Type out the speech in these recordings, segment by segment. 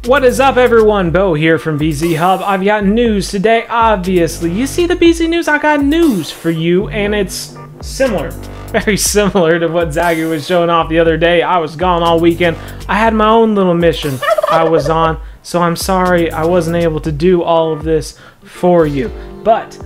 What is up, everyone? Bo here from BZ Hub. I've got news today, obviously. You see the BZ News? I got news for you, and it's similar. Very similar to what Zaggy was showing off the other day. I was gone all weekend. I had my own little mission I was on, so I'm sorry I wasn't able to do all of this for you. But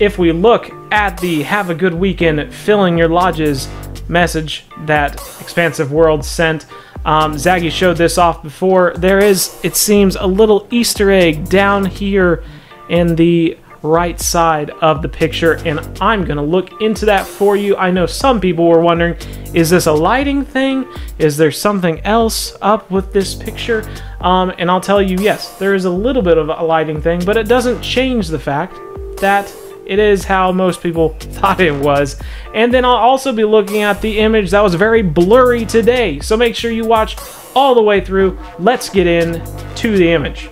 if we look at the Have a Good Weekend Filling Your Lodges message that Expansive World sent, Zaggy showed this off before. There is, it seems, a little Easter egg down here in the right side of the picture, and I'm gonna look into that for you. I know some people were wondering, is this a lighting thing? Is there something else up with this picture? And I'll tell you, yes, there is a little bit of a lighting thing, but it doesn't change the fact that it is how most people thought it was. And then I'll also be looking at the image that was very blurry today. So make sure you watch all the way through. Let's get into the image.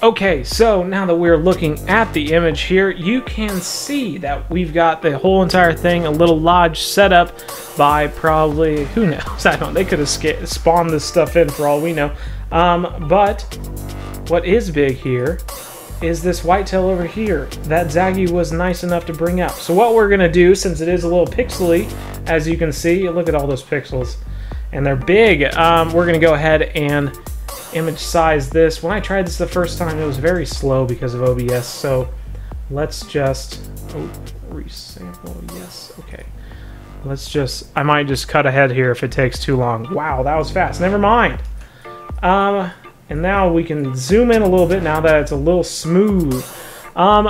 Okay, so now that we're looking at the image here, you can see that we've got the whole entire thing, a little lodge set up by probably, who knows? I don't know. They could have spawned this stuff in for all we know. But what is big here is this whitetail over here that Zaggy was nice enough to bring up. So what we're gonna do, since it is a little pixely, as you can see, look at all those pixels, and they're big, we're gonna go ahead and image size this. When I tried this the first time, it was very slow because of OBS, so let's just, resample, yes, okay. Let's just, I might just cut ahead here if it takes too long. Wow, that was fast, never mind. And now we can zoom in a little bit now that it's a little smooth.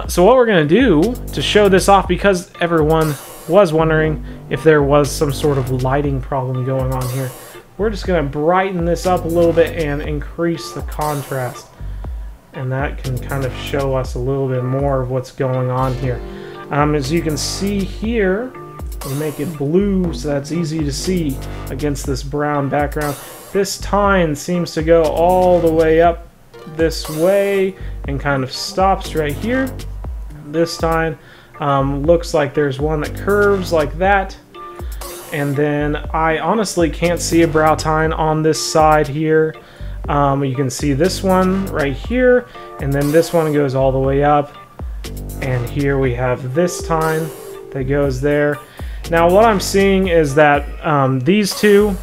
So what we're going to do to show this off, because everyone was wondering if there was some sort of lighting problem going on here, we're just going to brighten this up a little bit and increase the contrast. And that can kind of show us a little bit more of what's going on here. As you can see here, we make it blue so that's easy to see against this brown background. This tine seems to go all the way up this way and kind of stops right here. This tine looks like there's one that curves like that. And then I honestly can't see a brow tine on this side here. You can see this one right here, and then this one goes all the way up. And here we have this tine that goes there. Now what I'm seeing is that these two,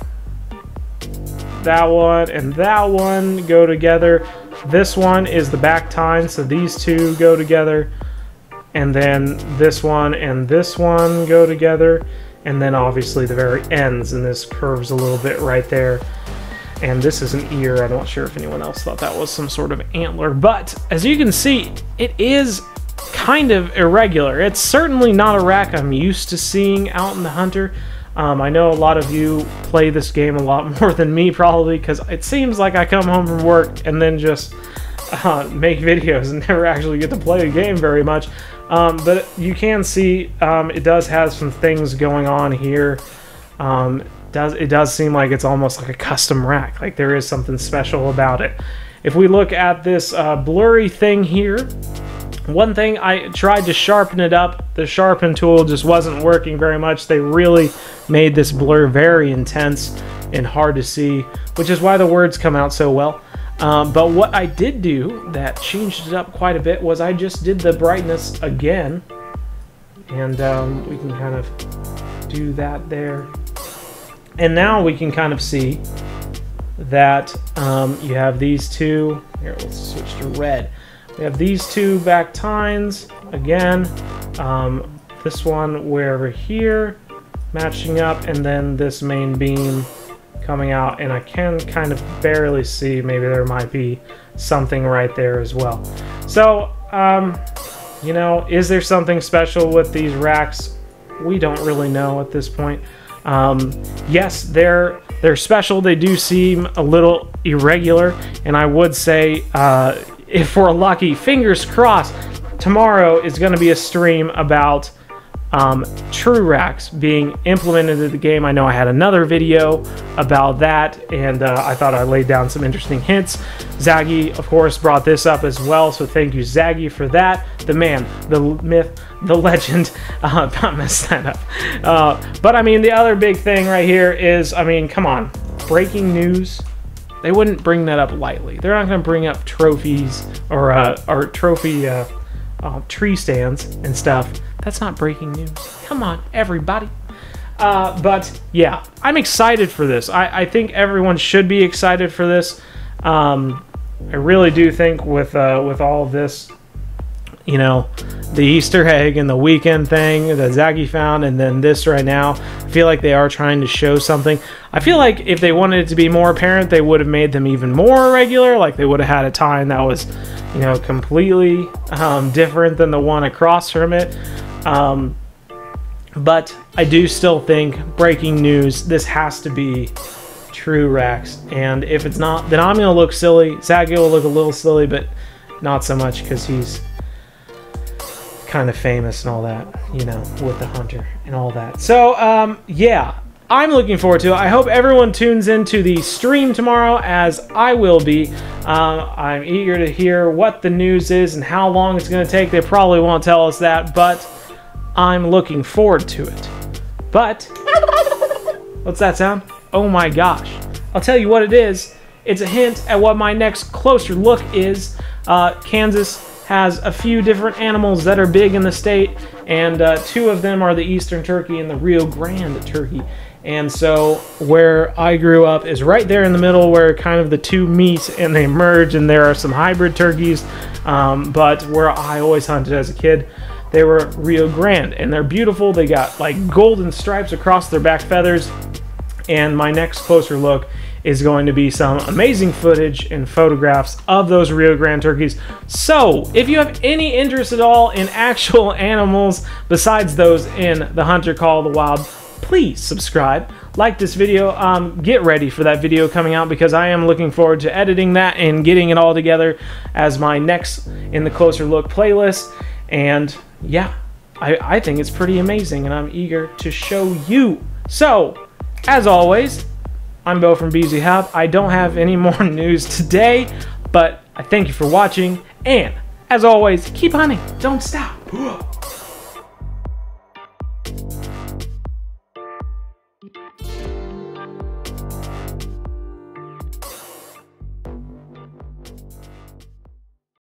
that one and that one, go together. This one is the back tine, so these two go together. And then this one and this one go together. And then obviously the very ends, and this curves a little bit right there. And this is an ear. I'm not sure if anyone else thought that was some sort of antler. But as you can see, it is kind of irregular. It's certainly not a rack I'm used to seeing out in the Hunter. I know a lot of you play this game a lot more than me, probably, because it seems like I come home from work and then just make videos and never actually get to play the game very much. But you can see it does have some things going on here. It does seem like it's almost like a custom rack, like there is something special about it. If we look at this blurry thing here, one thing, I tried to sharpen it up. The sharpen tool just wasn't working very much. They really made this blur very intense and hard to see, which is why the words come out so well. But what I did do that changed it up quite a bit was I just did the brightness again. And we can kind of do that there. And now we can kind of see that you have these two. Here, let's switch to red. We have these two back tines again. This one way over here matching up, and then this main beam coming out, and I can kind of barely see. Maybe there might be something right there as well. So, you know, is there something special with these racks? We don't really know at this point. Yes, they're special. They do seem a little irregular, and I would say, if we're lucky, fingers crossed, tomorrow is going to be a stream about true racks being implemented in the game. I know I had another video about that, and I thought I laid down some interesting hints. Zaggy, of course, brought this up as well, so thank you, Zaggy, for that. The man, the myth, the legend. Not mess that up. But I mean, the other big thing right here is, I mean, come on, breaking news They wouldn't bring that up lightly. They're not going to bring up trophies or trophy tree stands and stuff. That's not breaking news. Come on, everybody. But yeah, I'm excited for this. I think everyone should be excited for this. I really do think with all of this, you know, the Easter egg and the weekend thing that Zaggy found, and then this right now, I feel like they are trying to show something. I feel like if they wanted it to be more apparent, they would have made them even more irregular. Like they would have had a time that was, you know, completely different than the one across from it. But I do still think, breaking news, this has to be true Rex. And if it's not, then I'm going to look silly. Zaggy will look a little silly, but not so much because he's kind of famous and all that, you know, with the Hunter and all that. So, yeah, I'm looking forward to it. I hope everyone tunes into the stream tomorrow, as I will be. I'm eager to hear what the news is and how long it's going to take. They probably won't tell us that, but I'm looking forward to it. But, what's that sound? Oh my gosh. I'll tell you what it is. It's a hint at what my next closer look is. Kansas has a few different animals that are big in the state, and 2 of them are the Eastern turkey and the Rio Grande turkey. And so where I grew up is right there in the middle where kind of the 2 meet and they merge, and there are some hybrid turkeys, but where I always hunted as a kid, they were Rio Grande, and they're beautiful. They got like golden stripes across their back feathers, and my next closer look is going to be some amazing footage and photographs of those Rio Grande turkeys. So, if you have any interest at all in actual animals besides those in the Hunter Call of the Wild, please subscribe, like this video, get ready for that video coming out, because I am looking forward to editing that and getting it all together as my next in the Closer Look playlist. And yeah, I think it's pretty amazing, and I'm eager to show you. So, as always, I'm Bo from BZHub. I don't have any more news today, but I thank you for watching, and as always, keep hunting, don't stop.